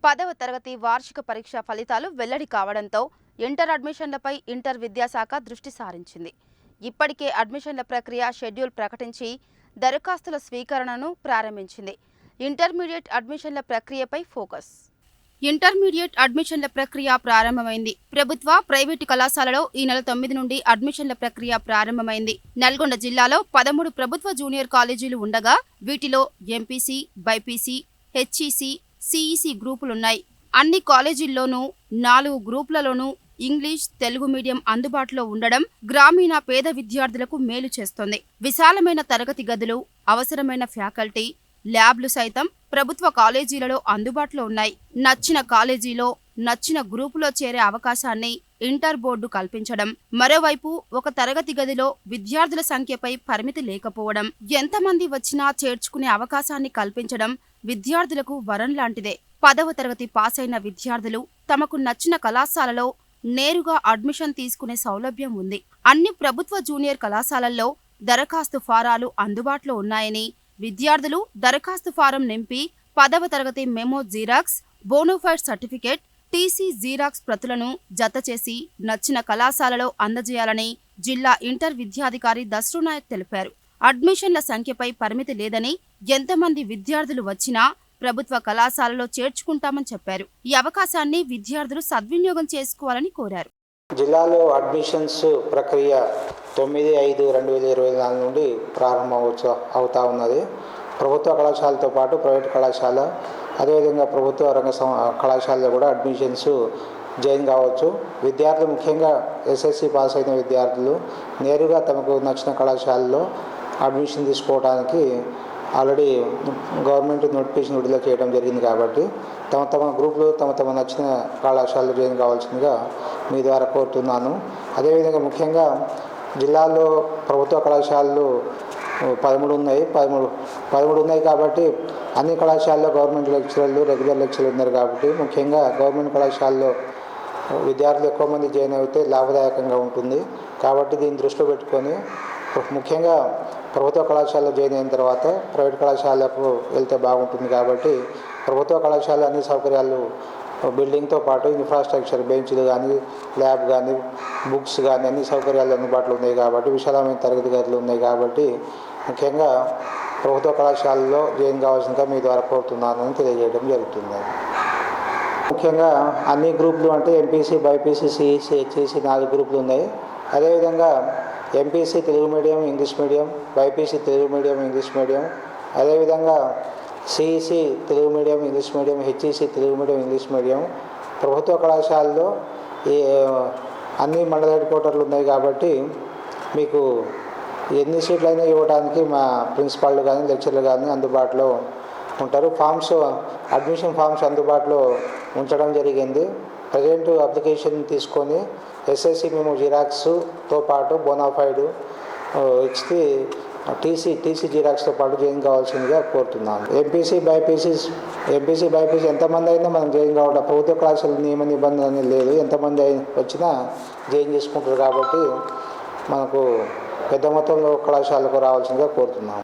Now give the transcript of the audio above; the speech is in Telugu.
10వ తరగతి వార్షిక పరీక్ష ఫలితాలు వెల్లడి కావడంతో ఇంటర్ అడ్మిషన్లపై ఇంటర్ విద్యాశాఖ దృష్టి సారించింది. ఇప్పటికే అడ్మిషన్ల ప్రక్రియ షెడ్యూల్ ప్రకటించి దరఖాస్తుల స్వీకరణను ప్రారంభించింది. ఇంటర్మీడియట్ అడ్మిషన్ల ప్రక్రియపై ఫోకస్. ఇంటర్మీడియట్ అడ్మిషన్ల ప్రక్రియ ప్రారంభమైంది. ప్రభుత్వ, ప్రైవేటు కళాశాలలో ఈ నెల 9 నుండి అడ్మిషన్ల ప్రక్రియ ప్రారంభమైంది. నల్గొండ జిల్లాలో 13 ప్రభుత్వ జూనియర్ కాలేజీలు ఉండగా వీటిలో ఎంపీసీ, బైపీసీ, హెచ్ఈసీ, సిఈసీ గ్రూపులున్నాయి. అన్ని కాలేజీల్లోనూ 4 గ్రూపులలోనూ ఇంగ్లీష్, తెలుగు మీడియం అందుబాటులో ఉండడం గ్రామీణ పేద విద్యార్థులకు మేలు చేస్తోంది. విశాలమైన తరగతి గదులు, అవసరమైన ఫ్యాకల్టీ, ల్యాబ్లు సైతం ప్రభుత్వ కాలేజీలలో అందుబాటులో ఉన్నాయి. నచ్చిన కాలేజీలో నచ్చిన గ్రూపులో చేరే అవకాశాన్ని ఇంటర్ బోర్డు కల్పించడం, మరోవైపు ఒక తరగతి గదిలో విద్యార్థుల సంఖ్యపై పరిమితి లేకపోవడం, ఎంతమంది వచ్చినా చేర్చుకునే అవకాశాన్ని కల్పించడం విద్యార్థులకు వరం లాంటిదే. 10వ తరగతి పాస్ అయిన విద్యార్థులు తమకు నచ్చిన కళాశాలలో నేరుగా అడ్మిషన్ తీసుకునే సౌలభ్యం ఉంది. అన్ని ప్రభుత్వ జూనియర్ కళాశాలల్లో దరఖాస్తు ఫారాలు అందుబాటులో ఉన్నాయని, విద్యార్థులు దరఖాస్తు ఫారం నింపి 10వ తరగతి memo xerox, bonafide certificate, TC xerox ప్రతులను జతచేసి నచ్చిన కళాశాలలో అందజేయాలని జిల్లా ఇంటర్ విద్యాధికారి దస్రునాయక్ తెలిపారు. అడ్మిషన్ల సంఖ్యపై పరిమితి లేదని, ఎంతమంది విద్యార్థులు వచ్చినా ప్రభుత్వ కళాశాలలో చేర్చుకుంటామని చెప్పారు. ఈ అవకాశాన్ని విద్యార్థులు సద్వినియోగం చేసుకోవాలని కోరారు. జిల్లాలో అడ్మిషన్స్ ప్రక్రియ 9/5/2024 నుండి ప్రారంభం అవుతా ఉన్నది. ప్రభుత్వ కళాశాలతో పాటు ప్రైవేట్ కళాశాల, అదేవిధంగా ప్రభుత్వ రంగ కళాశాలలో కూడా అడ్మిషన్స్ జాయిన్ కావచ్చు. విద్యార్థులు ముఖ్యంగా ఎస్ఎస్సి పాస్ అయిన విద్యార్థులు నేరుగా తమకు నచ్చిన కళాశాలలో అడ్మిషన్ తీసుకోవడానికి ఆల్రెడీ గవర్నమెంట్ నోటిఫికేషన్ విడుదల చేయడం జరిగింది. కాబట్టి తమ గ్రూపులు తమ నచ్చిన కళాశాలలో జాయిన్ కావాల్సిందిగా మీ ద్వారా కోరుతున్నాను. అదేవిధంగా ముఖ్యంగా జిల్లాలో ప్రభుత్వ కళాశాలలు 13 ఉన్నాయి కాబట్టి అన్ని కళాశాలలో గవర్నమెంట్ లెక్చరర్లు, రెగ్యులర్ లెక్చరర్లు ఉన్నారు. కాబట్టి ముఖ్యంగా గవర్నమెంట్ కళాశాలలో విద్యార్థులు ఎక్కువ మంది జాయిన్ అయితే లాభదాయకంగా ఉంటుంది. కాబట్టి దీన్ని దృష్టిలో పెట్టుకొని ముఖ్యంగా ప్రభుత్వ కళాశాలలో జాయిన్ అయిన తర్వాత ప్రైవేట్ కళాశాలకు వెళ్తే బాగుంటుంది. కాబట్టి ప్రభుత్వ కళాశాల అన్ని సౌకర్యాలు, బిల్డింగ్తో పాటు ఇన్ఫ్రాస్ట్రక్చర్, బెంచ్లు కానీ, ల్యాబ్ కానీ, బుక్స్ కానీ అన్ని సౌకర్యాలు అందుబాటులో ఉన్నాయి. కాబట్టి విశాలమైన తరగతి గదులు ఉన్నాయి. కాబట్టి ముఖ్యంగా ప్రభుత్వ కళాశాలలో జాయిన్ కావాల్సిందిగా మీ ద్వారా కోరుతున్నానని తెలియజేయడం జరుగుతుంది. ముఖ్యంగా అన్ని గ్రూపులు అంటే ఎంపీసీ, బైపీసీ, సిఈసీ, హెచ్ఈసీ 4 గ్రూపులు ఉన్నాయి. అదేవిధంగా MPC Telugu medium, English medium, BiPC Telugu medium, English medium, అదేవిధంగా CEC Telugu medium, English medium, HEC Telugu medium, English medium. ప్రభుత్వ కళాశాలలో ఈ అన్ని మండల హెడ్ క్వార్టర్లు ఉన్నాయి. కాబట్టి మీకు ఎన్ని సీట్లు అయినా ఇవ్వడానికి మా ప్రిన్సిపాల్లు కానీ, లెక్చర్లు కానీ అందుబాటులో ఉంటారు. అడ్మిషన్ ఫామ్స్ అందుబాటులో ఉంచడం జరిగింది. ప్రజెంట్ అప్లికేషన్ తీసుకొని ఎస్ఎస్సి మేము జిరాక్స్తో పాటు బోనాఫైడ్ ఇచ్చి టీసీ జిరాక్స్తో పాటు జాయిన్ కావాల్సిందిగా కోరుతున్నాను. ఎంపీసీ బైపీసీ ఎంతమంది అయినా మనం జాయిన్ కావడం ప్రభుత్వ కళాశాల నియమ నిబంధన అనేది లేదు. ఎంతమంది వచ్చినా జాయిన్ చేసుకుంటారు. కాబట్టి మనకు పెద్ద మొత్తంలో కళాశాలకు రావాల్సిందిగా కోరుతున్నాను.